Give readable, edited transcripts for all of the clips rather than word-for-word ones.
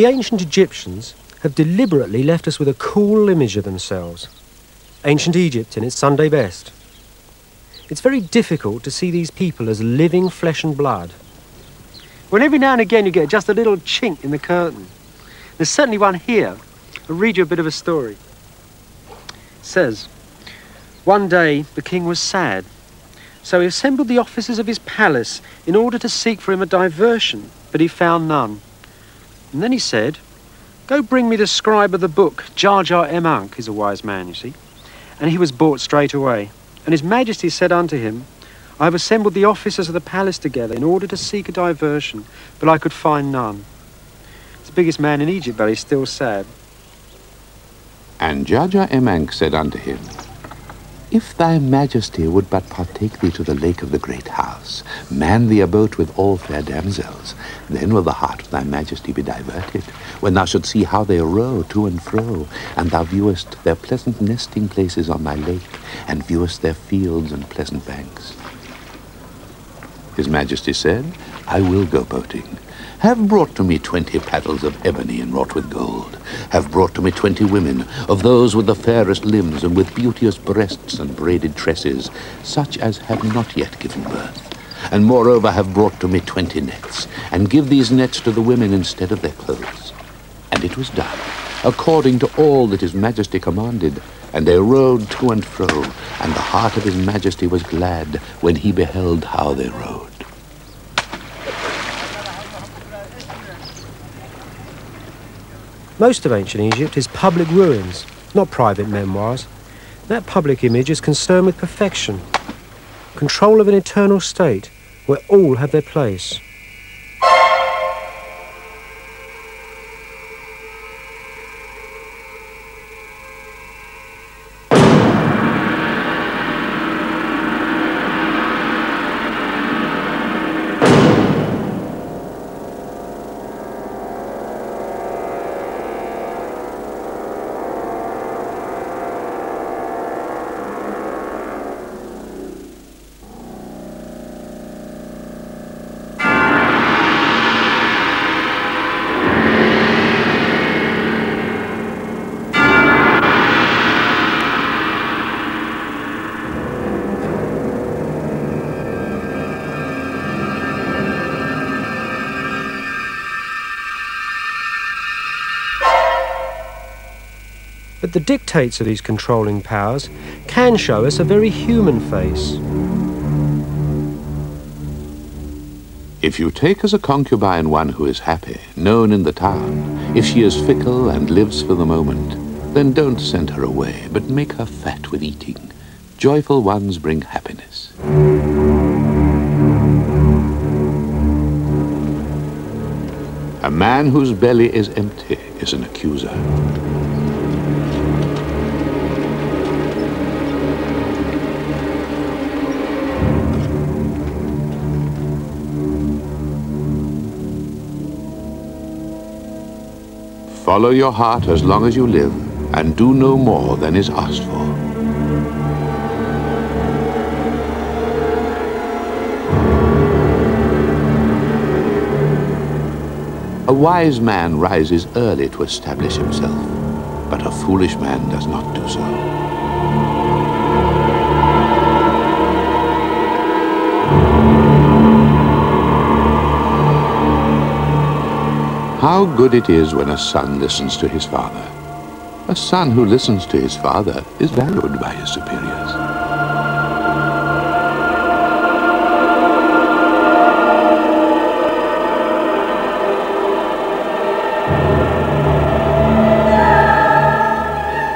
The ancient Egyptians have deliberately left us with a cool image of themselves. Ancient Egypt in its Sunday best. It's very difficult to see these people as living flesh and blood. Well, every now and again you get just a little chink in the curtain. There's certainly one here. I'll read you a bit of a story. It says, one day the king was sad, so he assembled the officers of his palace in order to seek for him a diversion, but he found none. And then he said, go bring me the scribe of the book. Jar Jar Emank is a wise man, you see. And he was brought straight away. And his majesty said unto him, I have assembled the officers of the palace together in order to seek a diversion, but I could find none. It's the biggest man in Egypt, but he's still sad. And Jar Jar Emank said unto him, if thy majesty would but partake thee to the lake of the great house, man thee a boat with all fair damsels, then will the heart of thy majesty be diverted, when thou shouldst see how they row to and fro, and thou viewest their pleasant nesting places on thy lake, and viewest their fields and pleasant banks. His majesty said, I will go boating. Have brought to me 20 paddles of ebony enwrought with gold. Have brought to me 20 women, of those with the fairest limbs and with beauteous breasts and braided tresses, such as have not yet given birth. And moreover have brought to me 20 nets, and give these nets to the women instead of their clothes. And it was done, according to all that his majesty commanded. And they rowed to and fro, and the heart of his majesty was glad when he beheld how they rowed. Most of ancient Egypt is public ruins, not private memoirs. That public image is concerned with perfection, control of an eternal state where all have their place. But the dictates of these controlling powers can show us a very human face. If you take as a concubine one who is happy, known in the town, if she is fickle and lives for the moment, then don't send her away, but make her fat with eating. Joyful ones bring happiness. A man whose belly is empty is an accuser. Follow your heart as long as you live, and do no more than is asked for. A wise man rises early to establish himself, but a foolish man does not do so. How good it is when a son listens to his father. A son who listens to his father is valued by his superiors.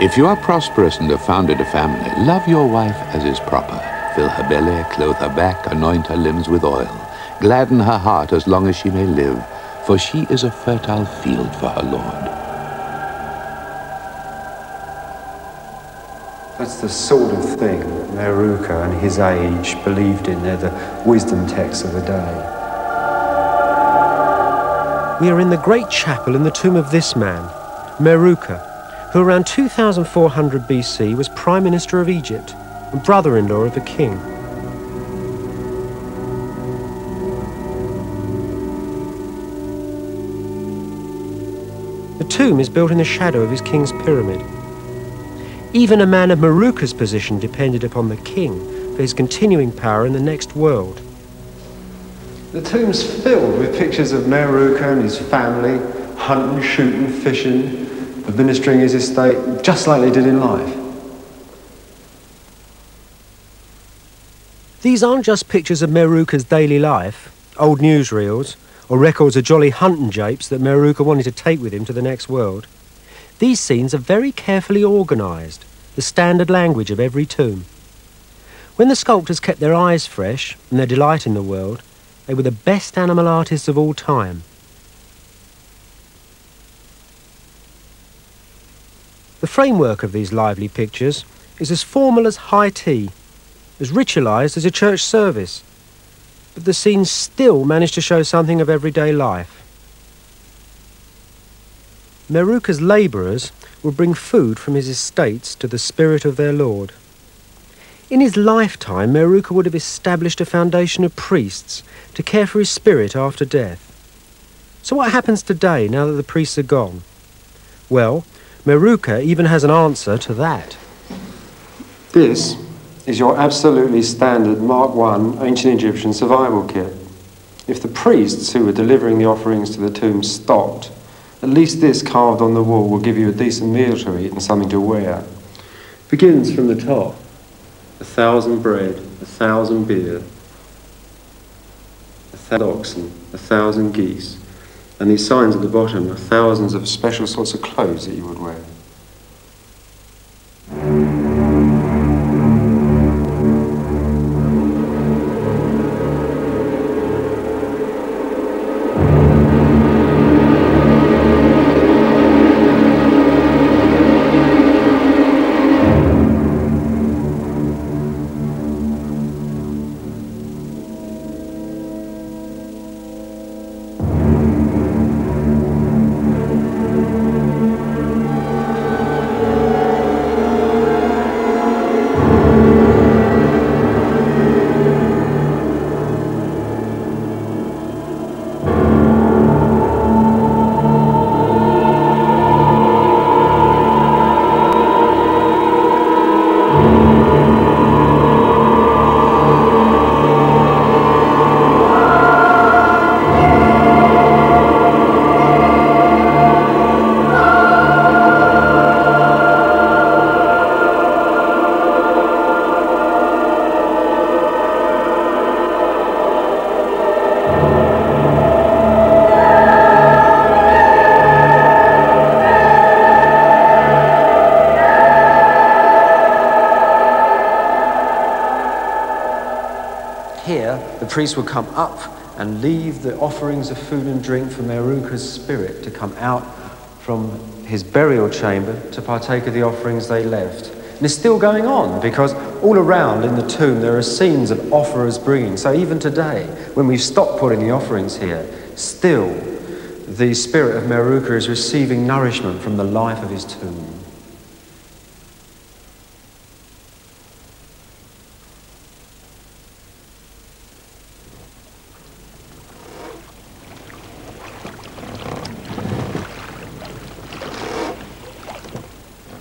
If you are prosperous and have founded a family, love your wife as is proper. Fill her belly, clothe her back, anoint her limbs with oil. Gladden her heart as long as she may live, for she is a fertile field for her Lord. That's the sort of thing Meruka and his age believed in. They're the wisdom texts of the day. We are in the great chapel in the tomb of this man, Meruka, who around 2400 BC was Prime Minister of Egypt and brother-in-law of the king. The tomb is built in the shadow of his king's pyramid. Even a man of Meruka's position depended upon the king for his continuing power in the next world. The tomb's filled with pictures of Meruka and his family, hunting, shooting, fishing, administering his estate, just like they did in life. These aren't just pictures of Meruka's daily life, old newsreels, or records of jolly hunting japes that Meruka wanted to take with him to the next world. These scenes are very carefully organised, the standard language of every tomb. When the sculptors kept their eyes fresh and their delight in the world, they were the best animal artists of all time. The framework of these lively pictures is as formal as high tea, as ritualised as a church service, but the scenes still manage to show something of everyday life. Meruka's labourers would bring food from his estates to the spirit of their lord. In his lifetime, Meruka would have established a foundation of priests to care for his spirit after death. So what happens today now that the priests are gone? Well, Meruka even has an answer to that. This is your absolutely standard Mark I ancient Egyptian survival kit. If the priests who were delivering the offerings to the tomb stopped, at least this carved on the wall will give you a decent meal to eat and something to wear. Begins from the top. 1,000 bread, 1,000 beer, 1,000 oxen, 1,000 geese, and these signs at the bottom are thousands of special sorts of clothes that you would wear. Here, the priest would come up and leave the offerings of food and drink for Meruka's spirit to come out from his burial chamber to partake of the offerings they left. And it's still going on because all around in the tomb there are scenes of offerers bringing. So even today, when we've stopped putting the offerings here, still the spirit of Meruka is receiving nourishment from the life of his tomb.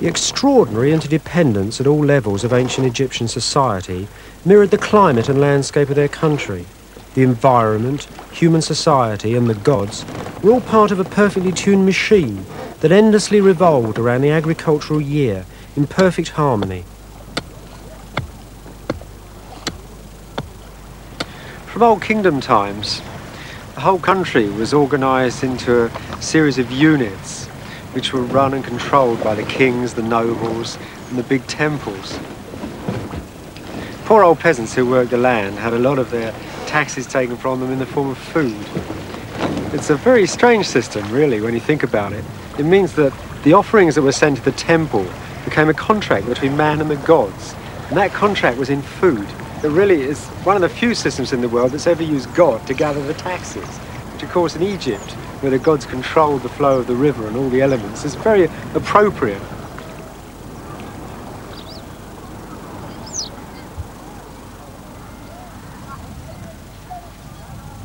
The extraordinary interdependence at all levels of ancient Egyptian society mirrored the climate and landscape of their country. The environment, human society and the gods were all part of a perfectly tuned machine that endlessly revolved around the agricultural year in perfect harmony. From Old Kingdom times, the whole country was organised into a series of units which were run and controlled by the kings, the nobles, and the big temples. Poor old peasants who worked the land had a lot of their taxes taken from them in the form of food. It's a very strange system, really, when you think about it. It means that the offerings that were sent to the temple became a contract between man and the gods, and that contract was in food. It really is one of the few systems in the world that's ever used God to gather the taxes, which of course in Egypt, where the gods controlled the flow of the river and all the elements, is very appropriate.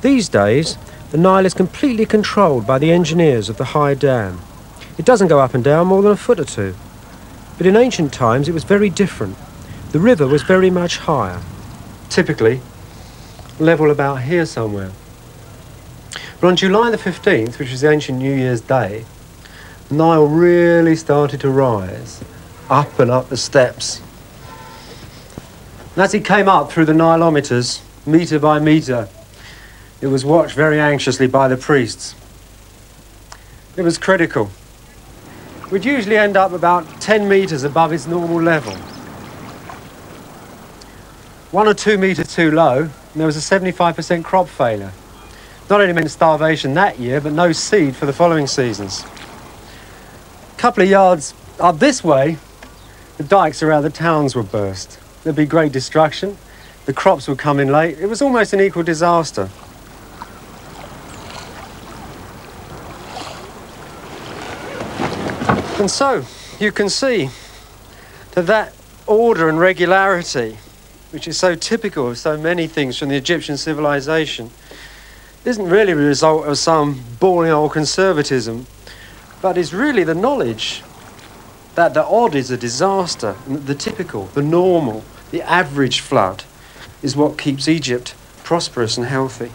These days, the Nile is completely controlled by the engineers of the High Dam. It doesn't go up and down more than a foot or two. But in ancient times it was very different. The river was very much higher, typically level about here somewhere. But on July the 15th, which was the ancient New Year's Day, the Nile really started to rise, up and up the steps. And as it came up through the Nilometers, metre by metre, it was watched very anxiously by the priests. It was critical. We'd usually end up about 10 metres above its normal level. 1 or 2 metres too low, and there was a 75% crop failure. Not only meant starvation that year, but no seed for the following seasons. A couple of yards up this way, the dikes around the towns would burst. There'd be great destruction. The crops would come in late. It was almost an equal disaster. And so, you can see that order and regularity, which is so typical of so many things from the Egyptian civilization, isn't really a result of some boring old conservatism, but is really the knowledge that the odd is a disaster, and that the typical, the normal, the average flood is what keeps Egypt prosperous and healthy.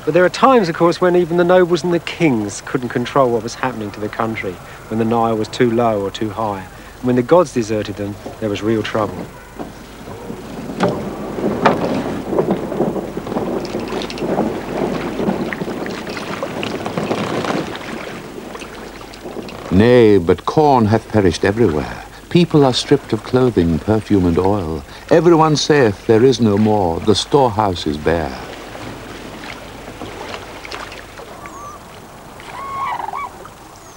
But there are times, of course, when even the nobles and the kings couldn't control what was happening to the country, when the Nile was too low or too high. And when the gods deserted them, there was real trouble. Nay, but corn hath perished everywhere. People are stripped of clothing, perfume, and oil. Everyone saith there is no more, the storehouse is bare.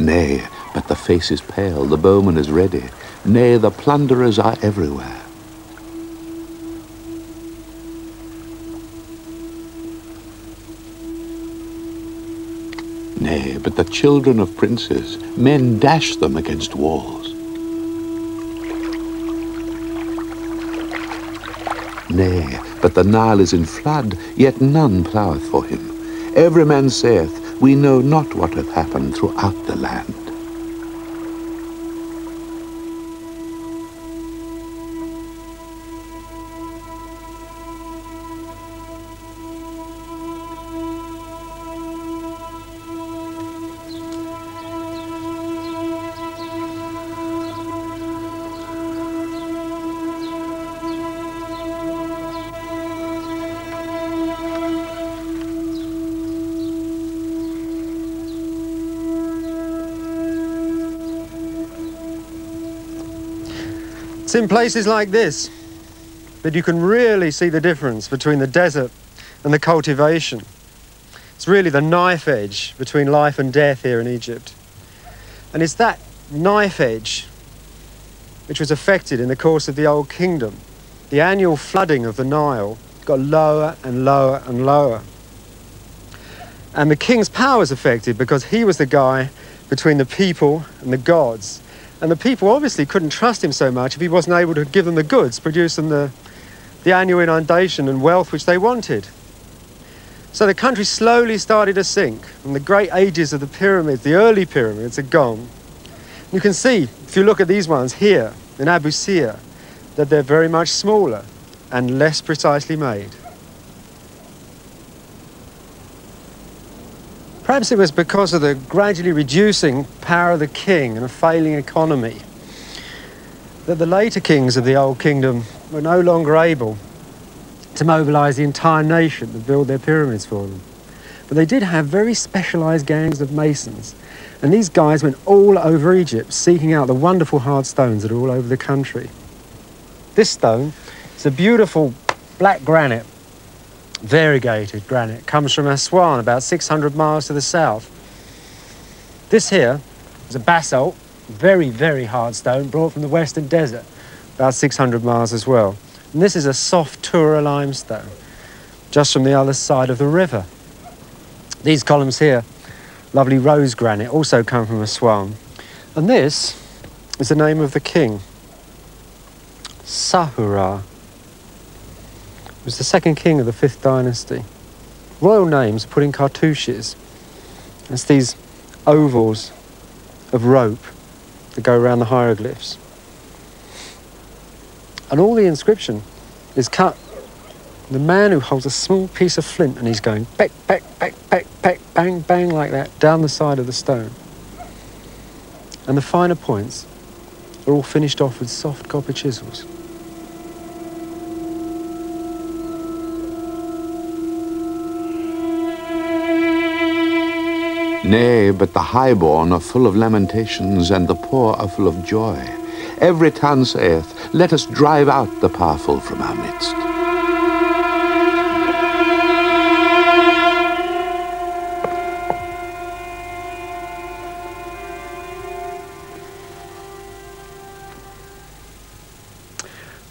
Nay, but the face is pale, the bowman is ready. Nay, the plunderers are everywhere. Nay, but the children of princes, men dash them against walls. Nay, but the Nile is in flood, yet none plougheth for him. Every man saith, we know not what hath happened throughout the land. It's in places like this that you can really see the difference between the desert and the cultivation. It's really the knife edge between life and death here in Egypt. And it's that knife edge which was affected in the course of the Old Kingdom. The annual flooding of the Nile got lower and lower and lower. And the king's power was affected because he was the guy between the people and the gods. And the people obviously couldn't trust him so much if he wasn't able to give them the goods, produce them the annual inundation and wealth which they wanted. So the country slowly started to sink, and the great ages of the pyramids, the early pyramids, are gone. You can see, if you look at these ones here in Abu Sir, that they're very much smaller and less precisely made. Perhaps it was because of the gradually reducing power of the king and a failing economy that the later kings of the Old Kingdom were no longer able to mobilise the entire nation to build their pyramids for them. But they did have very specialised gangs of masons, and these guys went all over Egypt seeking out the wonderful hard stones that are all over the country. This stone is a beautiful black granite, variegated granite, comes from Aswan, about 600 miles to the south. This here is a basalt, very, very hard stone, brought from the Western Desert, about 600 miles as well. And this is a soft Tura limestone, just from the other side of the river. These columns here, lovely rose granite, also come from Aswan. And this is the name of the king, Sahura, was the second king of the 5th dynasty. Royal names put in cartouches. It's these ovals of rope that go around the hieroglyphs. And all the inscription is cut. The man who holds a small piece of flint and he's going peck, peck, peck, peck, peck, bang, bang like that down the side of the stone. And the finer points are all finished off with soft copper chisels. Nay, but the highborn are full of lamentations, and the poor are full of joy. Every tongue saith, let us drive out the powerful from our midst.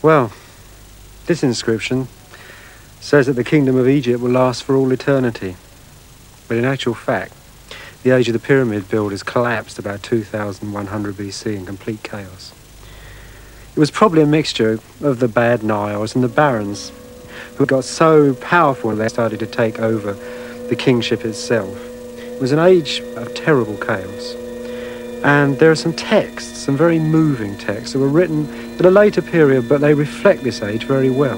Well, this inscription says that the kingdom of Egypt will last for all eternity. But in actual fact, the age of the pyramid builders collapsed about 2100 BC in complete chaos. It was probably a mixture of the bad Niles and the barons, who got so powerful they started to take over the kingship itself. It was an age of terrible chaos. And there are some texts, some very moving texts, that were written at a later period, but they reflect this age very well.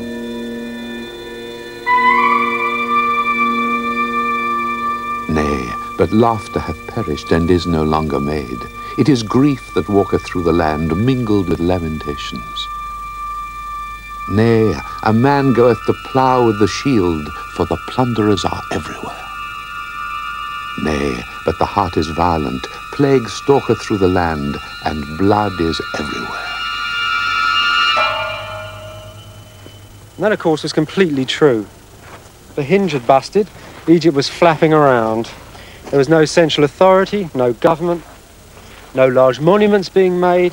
Nay, but laughter hath perished and is no longer made. It is grief that walketh through the land, mingled with lamentations. Nay, a man goeth to plough with the shield, for the plunderers are everywhere. Nay, but the heart is violent, plague stalketh through the land, and blood is everywhere. And that, of course, was completely true. The hinge had busted, Egypt was flapping around. There was no central authority, no government, no large monuments being made,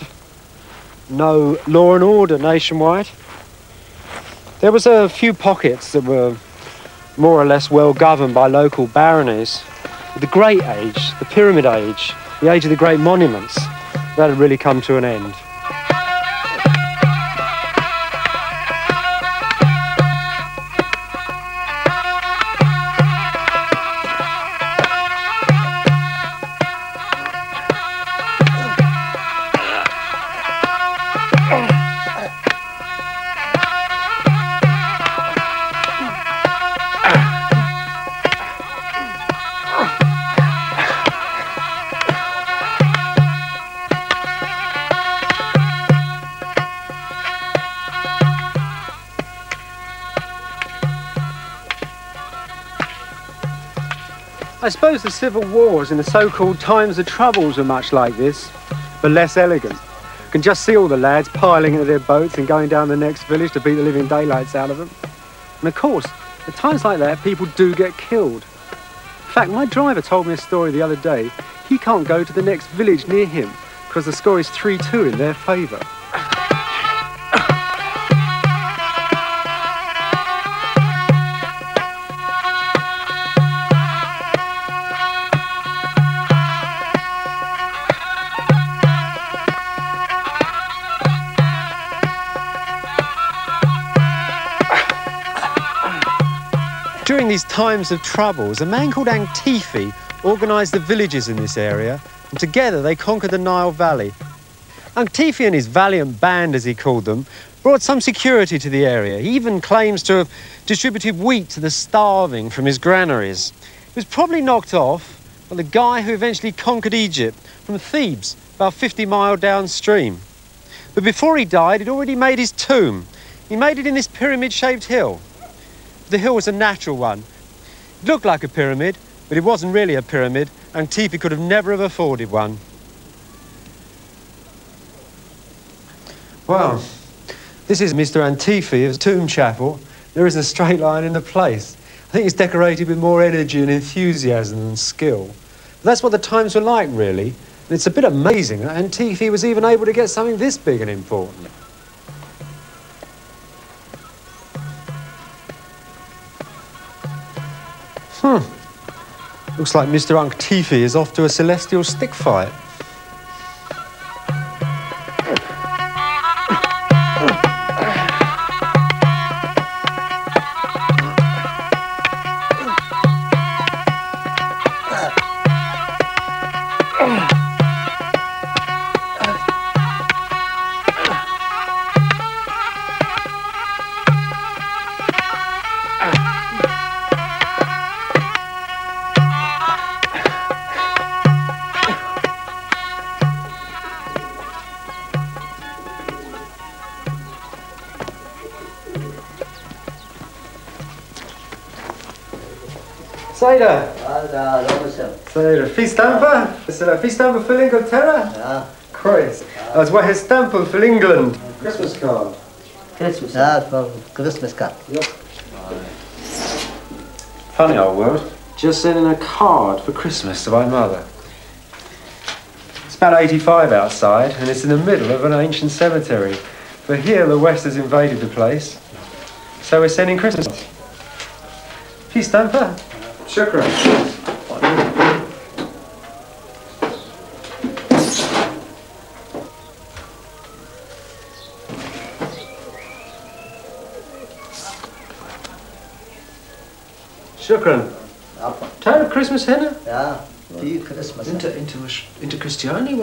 no law and order nationwide. There was a few pockets that were more or less well governed by local baronies. The Great Age, the Pyramid Age, the age of the great monuments, that had really come to an end. I suppose the civil wars and the so-called times of troubles were much like this, but less elegant. You can just see all the lads piling into their boats and going down the next village to beat the living daylights out of them. And of course, at times like that, people do get killed. In fact, my driver told me a story the other day. He can't go to the next village near him because the score is 3-2 in their favour. During these times of troubles, a man called Antifi organised the villages in this area, and together they conquered the Nile Valley. Antifi and his valiant band, as he called them, brought some security to the area. He even claims to have distributed wheat to the starving from his granaries. He was probably knocked off by the guy who eventually conquered Egypt from Thebes, about 50 miles downstream. But before he died, he'd already made his tomb. He made it in this pyramid-shaped hill. The hill was a natural one. It looked like a pyramid, but it wasn't really a pyramid. Antifi could have never have afforded one. Well, this is Mr. Antifi's tomb chapel. There isn't a straight line in the place. I think it's decorated with more energy and enthusiasm than skill. But that's what the times were like, really. And it's a bit amazing that Antifi was even able to get something this big and important. Looks like Mr. Antifi is off to a celestial stick fight. Seder. Seder. Seder. Feestamper? Is it a feestamper for Inglaterra? Ja. Christ. That's what his stamper for England. Christmas card. Christmas. Ja, for Christmas card. Yep. Funny old world. Just sending a card for Christmas to my mother. It's about 85 outside, and it's in the middle of an ancient cemetery. But here the West has invaded the place, so we're sending Christmas. Peace, Stamper. Shukran. Shukran. Time of Christmas henna? Ja, die Christmas. Into Christiani?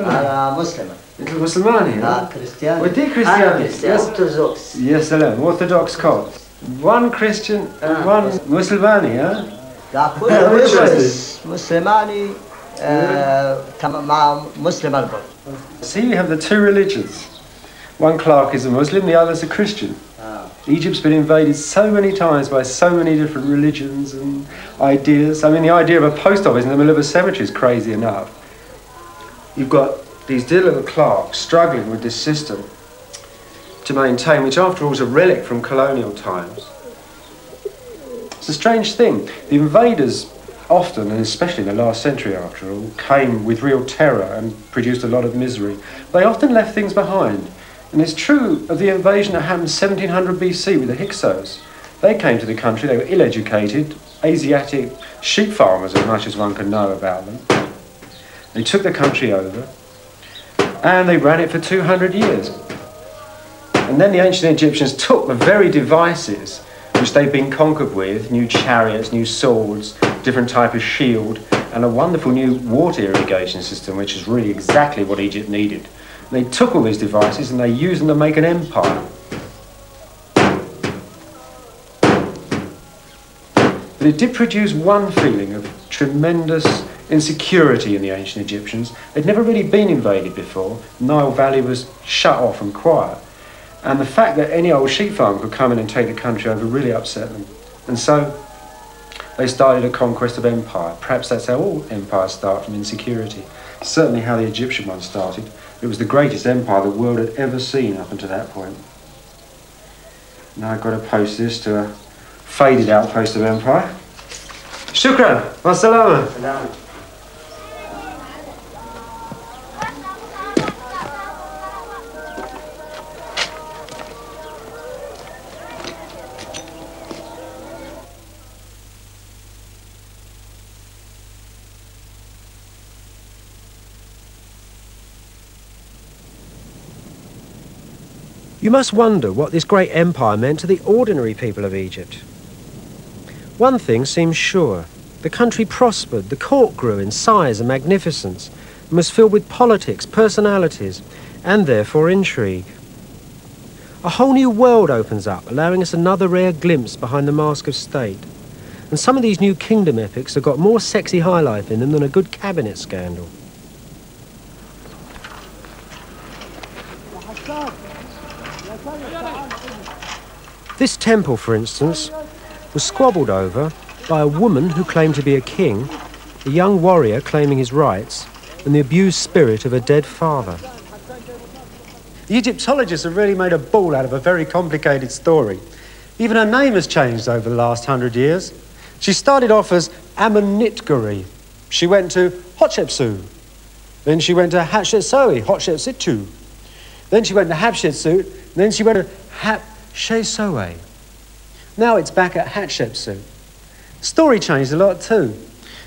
Muslim. Into Muslimani? Ja, Christiani. What the Christiani? Yes. Orthodox. Yes, salam. Orthodox cult. One Christian and one Muslimani, huh? Ja, Muslimani, Muslim album. See, you have the two religions. One clerk is a Muslim, the other's a Christian. Egypt's been invaded so many times by so many different religions and ideas. I mean, the idea of a post office in the middle of a cemetery is crazy enough. You've got these dear little clerks struggling with this system to maintain, which after all is a relic from colonial times. It's a strange thing. The invaders often, and especially in the last century after all, came with real terror and produced a lot of misery. They often left things behind. And it's true of the invasion that happened 1700 BC with the Hyksos. They came to the country, they were ill-educated, Asiatic sheep farmers as much as one can know about them. They took the country over and they ran it for 200 years. And then the ancient Egyptians took the very devices which they'd been conquered with, new chariots, new swords, different type of shield, and a wonderful new water irrigation system, which is really exactly what Egypt needed. They took all these devices and they used them to make an empire. But it did produce one feeling of tremendous insecurity in the ancient Egyptians. They'd never really been invaded before. The Nile Valley was shut off and quiet. And the fact that any old sheep farm could come in and take the country over really upset them. And so they started a conquest of empire. Perhaps that's how all empires start, from insecurity. Certainly how the Egyptian one started. It was the greatest empire the world had ever seen up until that point. Now I've got to post this to a faded outpost of empire. Shukran. Wassalama. You must wonder what this great empire meant to the ordinary people of Egypt. One thing seems sure. The country prospered, the court grew in size and magnificence, and was filled with politics, personalities, and therefore intrigue. A whole new world opens up, allowing us another rare glimpse behind the mask of state. And some of these new kingdom epics have got more sexy high life in them than a good cabinet scandal. This temple, for instance, was squabbled over by a woman who claimed to be a king, a young warrior claiming his rights, and the abused spirit of a dead father. The Egyptologists have really made a ball out of a very complicated story. Even her name has changed over the last 100 years. She started off as Amenitguri. She went to Hatshepsut. Then she went to Hatshepsut. Then she went to Hatshepsut. Then she went to Hatshepsut. Now it's back at Hatshepsut. Story changed a lot too.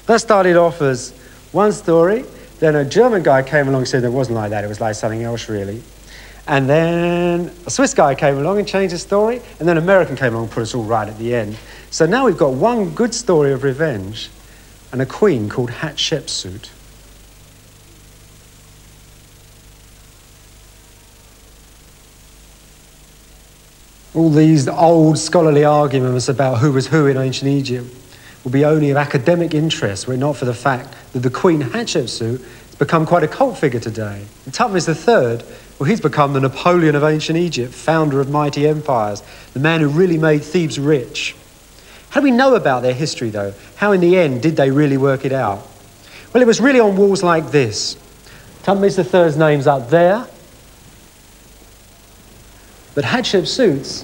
That started off as one story. Then a German guy came along and said it wasn't like that. It was like something else, really. And then a Swiss guy came along and changed the story. And then an American came along and put us all right at the end. So now we've got one good story of revenge and a queen called Hatshepsut. All these old scholarly arguments about who was who in ancient Egypt will be only of academic interest were it not for the fact that the Queen Hatshepsut has become quite a cult figure today. And Thutmose III, well, he's become the Napoleon of ancient Egypt, founder of mighty empires, the man who really made Thebes rich. How do we know about their history, though? How, in the end, did they really work it out? Well, it was really on walls like this. Thutmose III's name's up there. But Hatshepsut's,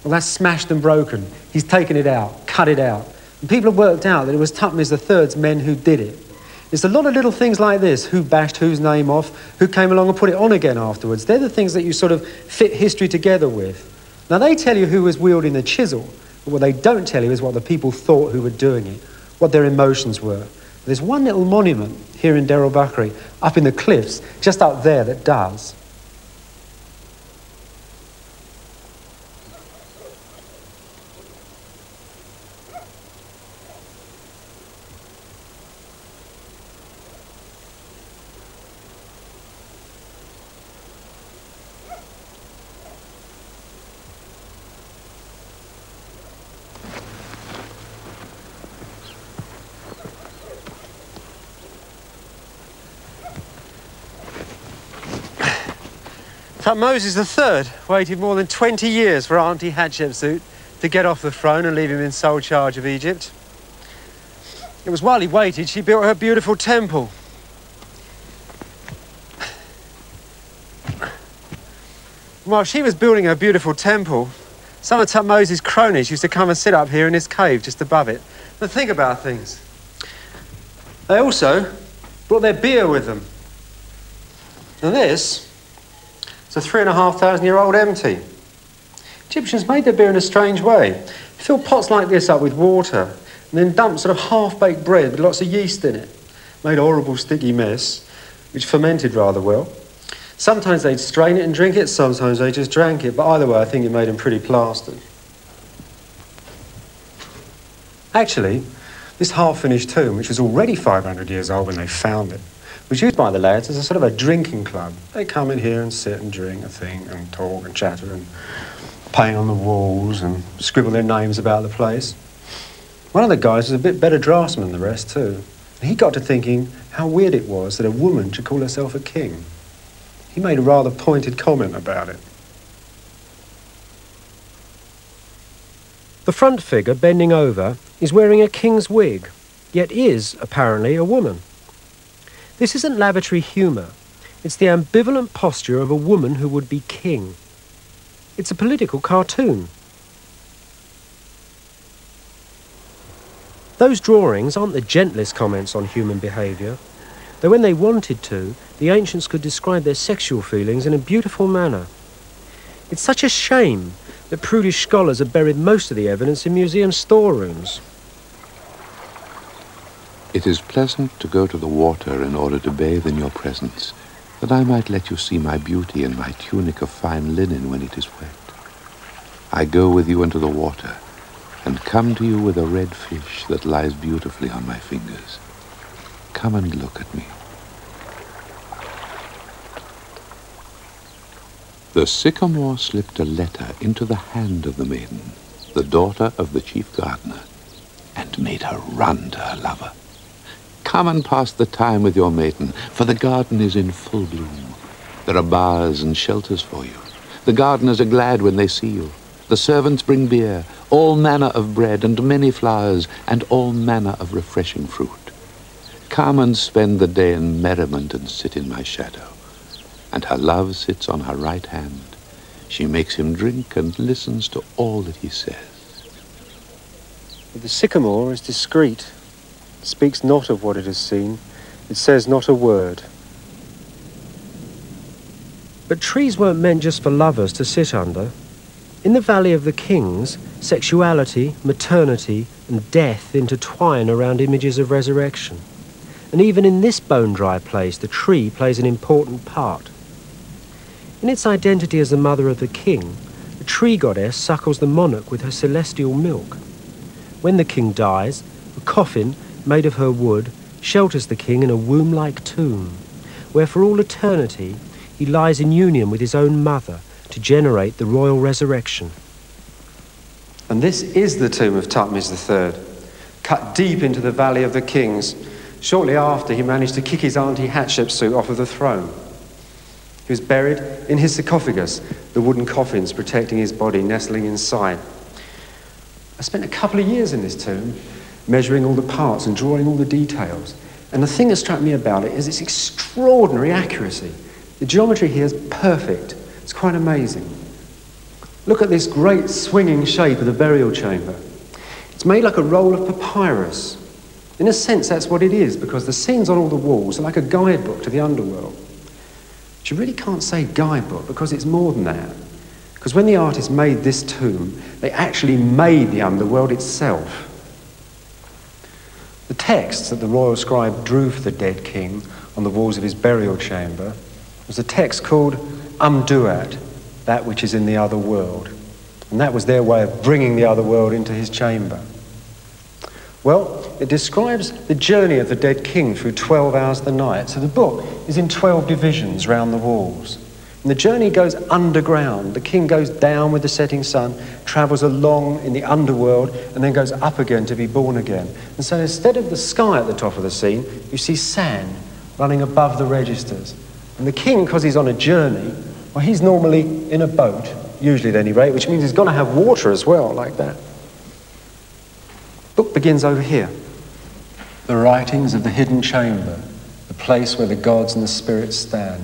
well, that's smashed and broken. He's taken it out, cut it out. And people have worked out that it was Thutmose III's men who did it. There's a lot of little things like this. Who bashed whose name off, who came along and put it on again afterwards. They're the things that you sort of fit history together with. Now, they tell you who was wielding the chisel, but what they don't tell you is what the people thought who were doing it, what their emotions were. There's one little monument here in Deir el-Bahri, up in the cliffs, just up there, that does. Thutmose III waited more than 20 years for Auntie Hatshepsut to get off the throne and leave him in sole charge of Egypt. It was while he waited she built her beautiful temple. While she was building her beautiful temple, some of Thutmose's cronies used to come and sit up here in this cave just above it and think about things. They also brought their beer with them. And this, it's a 3,500-year-old empty. Egyptians made their beer in a strange way. They fill pots like this up with water and then dump sort of half-baked bread with lots of yeast in it. Made a horrible sticky mess, which fermented rather well. Sometimes they'd strain it and drink it, sometimes they just drank it, but either way I think it made them pretty plastered. Actually, this half-finished tomb, which was already 500 years old when they found it, was used by the lads as a sort of a drinking club. They come in here and sit and drink and think and talk and chatter and paint on the walls and scribble their names about the place. One of the guys was a bit better draftsman than the rest too. And he got to thinking how weird it was that a woman should call herself a king. He made a rather pointed comment about it. The front figure, bending over, is wearing a king's wig, yet is, apparently, a woman. This isn't lavatory humour. It's the ambivalent posture of a woman who would be king. It's a political cartoon. Those drawings aren't the gentlest comments on human behaviour, though when they wanted to, the ancients could describe their sexual feelings in a beautiful manner. It's such a shame that prudish scholars have buried most of the evidence in museum storerooms. It is pleasant to go to the water in order to bathe in your presence, that I might let you see my beauty and my tunic of fine linen when it is wet. I go with you into the water, and come to you with a red fish that lies beautifully on my fingers. Come and look at me. The sycamore slipped a letter into the hand of the maiden, the daughter of the chief gardener, and made her run to her lover. Come and pass the time with your maiden, for the garden is in full bloom. There are bars and shelters for you. The gardeners are glad when they see you. The servants bring beer, all manner of bread and many flowers, and all manner of refreshing fruit. Come and spend the day in merriment and sit in my shadow. And her love sits on her right hand. She makes him drink and listens to all that he says. But the sycamore is discreet. It speaks not of what it has seen. It says not a word. But trees weren't meant just for lovers to sit under. In the Valley of the Kings, sexuality, maternity, and death intertwine around images of resurrection. And even in this bone-dry place, the tree plays an important part. In its identity as the mother of the king, the tree goddess suckles the monarch with her celestial milk. When the king dies, a coffin, made of her wood, shelters the king in a womb-like tomb, where for all eternity he lies in union with his own mother to generate the royal resurrection. And this is the tomb of Thutmose III, cut deep into the Valley of the Kings, shortly after he managed to kick his auntie Hatshepsut off of the throne. He was buried in his sarcophagus, the wooden coffins protecting his body nestling inside. I spent a couple of years in this tomb, measuring all the parts and drawing all the details. And the thing that struck me about it is its extraordinary accuracy. The geometry here is perfect. It's quite amazing. Look at this great swinging shape of the burial chamber. It's made like a roll of papyrus. In a sense, that's what it is, because the scenes on all the walls are like a guidebook to the underworld. But you really can't say guidebook, because it's more than that. Because when the artists made this tomb, they actually made the underworld itself. The text that the royal scribe drew for the dead king on the walls of his burial chamber was a text called Umduat, that which is in the other world. And that was their way of bringing the other world into his chamber. Well, it describes the journey of the dead king through 12 hours of the night. So the book is in 12 divisions round the walls. And the journey goes underground. The king goes down with the setting sun, travels along in the underworld, and then goes up again to be born again. And so instead of the sky at the top of the scene, you see sand running above the registers. And the king, because he's on a journey, well, he's normally in a boat, usually at any rate, which means he's got to have water as well, like that. The book begins over here. The writings of the hidden chamber, the place where the gods and the spirits stand,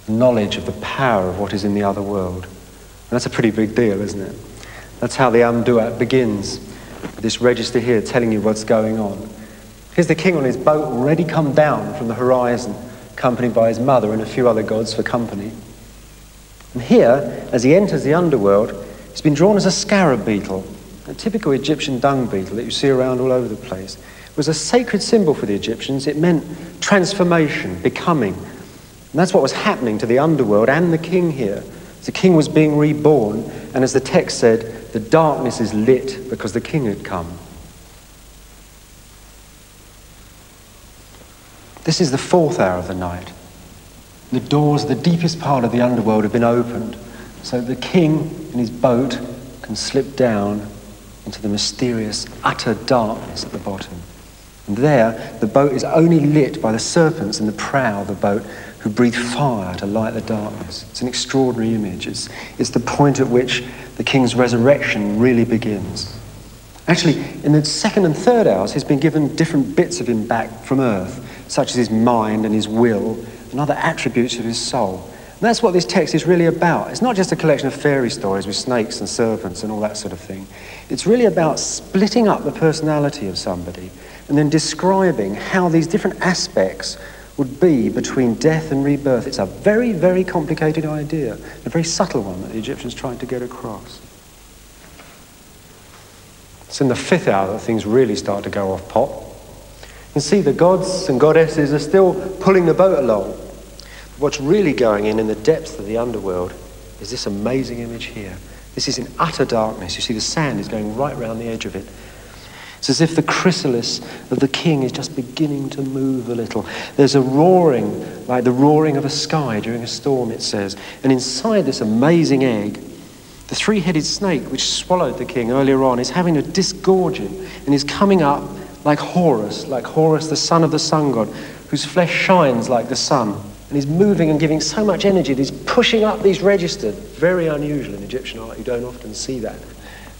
the knowledge of the power of what is in the other world. And that's a pretty big deal, isn't it? That's how the Umduat begins, with this register here telling you what's going on. Here's the king on his boat, already come down from the horizon, accompanied by his mother and a few other gods for company. And here, as he enters the underworld, he's been drawn as a scarab beetle, a typical Egyptian dung beetle that you see around all over the place. It was a sacred symbol for the Egyptians. It meant transformation, becoming. And that's what was happening to the underworld and the king here. The king was being reborn, and as the text said, the darkness is lit because the king had come. This is the 4th hour of the night. The doors of the deepest part of the underworld have been opened, so the king in his boat can slip down into the mysterious, utter darkness at the bottom. And there, the boat is only lit by the serpents in the prow of the boat who breathe fire to light the darkness. It's an extraordinary image. It's the point at which the king's resurrection really begins. Actually, in the 2nd and 3rd hours, he's been given different bits of him back from earth, such as his mind and his will and other attributes of his soul. And that's what this text is really about. It's not just a collection of fairy stories with snakes and serpents and all that sort of thing. It's really about splitting up the personality of somebody and then describing how these different aspects would be between death and rebirth. It's a very, very complicated idea, a very subtle one that the Egyptians tried to get across. It's in the 5th hour that things really start to go off pop. You can see the gods and goddesses are still pulling the boat along. What's really going in the depths of the underworld is this amazing image here. This is in utter darkness. You see the sand is going right round the edge of it. It's as if the chrysalis of the king is just beginning to move a little. There's a roaring, like the roaring of a sky during a storm, it says. And inside this amazing egg, the 3-headed snake which swallowed the king earlier on is having to disgorge him and is coming up like Horus, the son of the sun god, whose flesh shines like the sun. And he's moving and giving so much energy that he's pushing up these registers. Very unusual in Egyptian art. You don't often see that.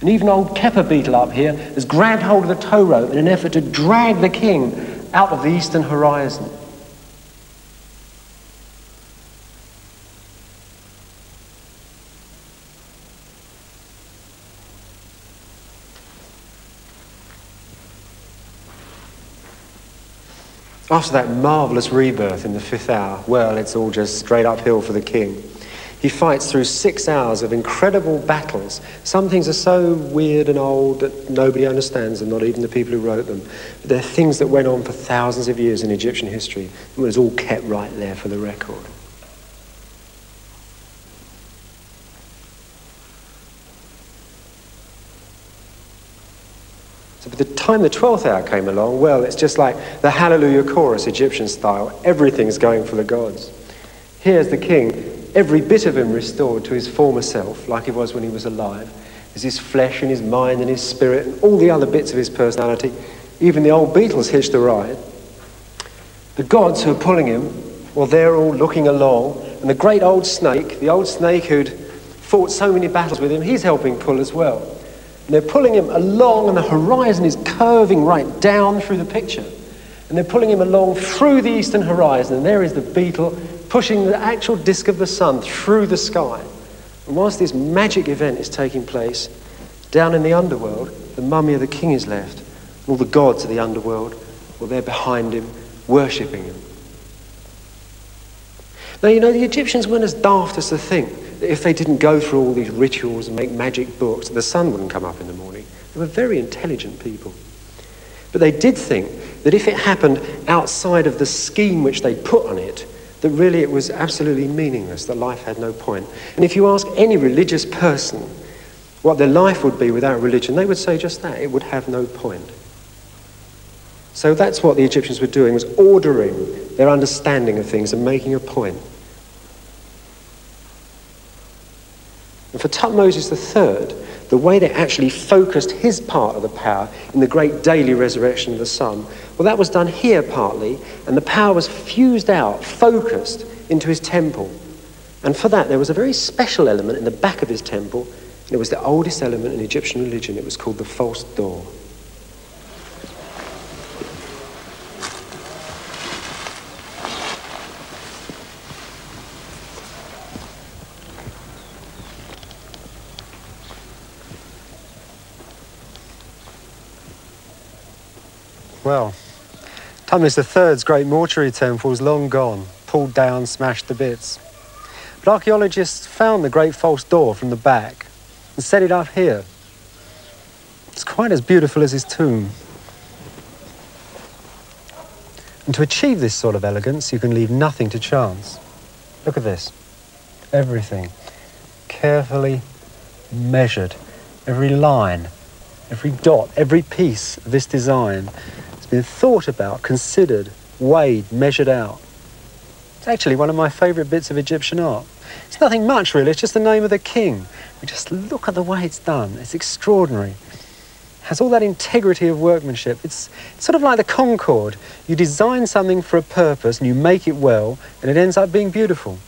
And even old Kepa beetle up here has grabbed hold of the tow rope in an effort to drag the king out of the eastern horizon. After that marvellous rebirth in the 5th hour, well, it's all just straight uphill for the king. He fights through 6 hours of incredible battles. Some things are so weird and old that nobody understands them, not even the people who wrote them. But they're things that went on for thousands of years in Egyptian history. It was all kept right there for the record. So by the time the 12th hour came along, well, it's just like the Hallelujah chorus, Egyptian style. Everything's going for the gods. Here's the king, every bit of him restored to his former self, like he was when he was alive. There's his flesh and his mind and his spirit and all the other bits of his personality. Even the old Beatles hitched a ride. The gods who are pulling him, well, they're all looking along. And the great old snake, the old snake who'd fought so many battles with him, he's helping pull as well. And they're pulling him along, and the horizon is curving right down through the picture. And they're pulling him along through the eastern horizon, and there is the beetle pushing the actual disk of the sun through the sky. And whilst this magic event is taking place, down in the underworld, the mummy of the king is left. All the gods of the underworld, well, they're behind him, worshipping him. Now, you know, the Egyptians weren't as daft as to think that if they didn't go through all these rituals and make magic books, the sun wouldn't come up in the morning. They were very intelligent people. But they did think that if it happened outside of the scheme which they put on it, that really it was absolutely meaningless, that life had no point. And if you ask any religious person what their life would be without religion, they would say just that, it would have no point. So that's what the Egyptians were doing, was ordering their understanding of things and making a point. And for Tutmosis III, the way they actually focused his part of the power in the great daily resurrection of the sun, well, that was done here partly, and the power was fused out, focused into his temple. And for that, there was a very special element in the back of his temple, and it was the oldest element in Egyptian religion. It was called the false door. Well, Tutmosis III's great mortuary temple is long gone, pulled down, smashed to bits. But archaeologists found the great false door from the back and set it up here. It's quite as beautiful as his tomb. And to achieve this sort of elegance, you can leave nothing to chance. Look at this. Everything carefully measured. Every line, every dot, every piece of this design has been thought about, considered, weighed, measured out. It's actually one of my favourite bits of Egyptian art. It's nothing much really, it's just the name of the king. But just look at the way it's done, it's extraordinary. It has all that integrity of workmanship. It's sort of like the Concorde. You design something for a purpose and you make it well and it ends up being beautiful.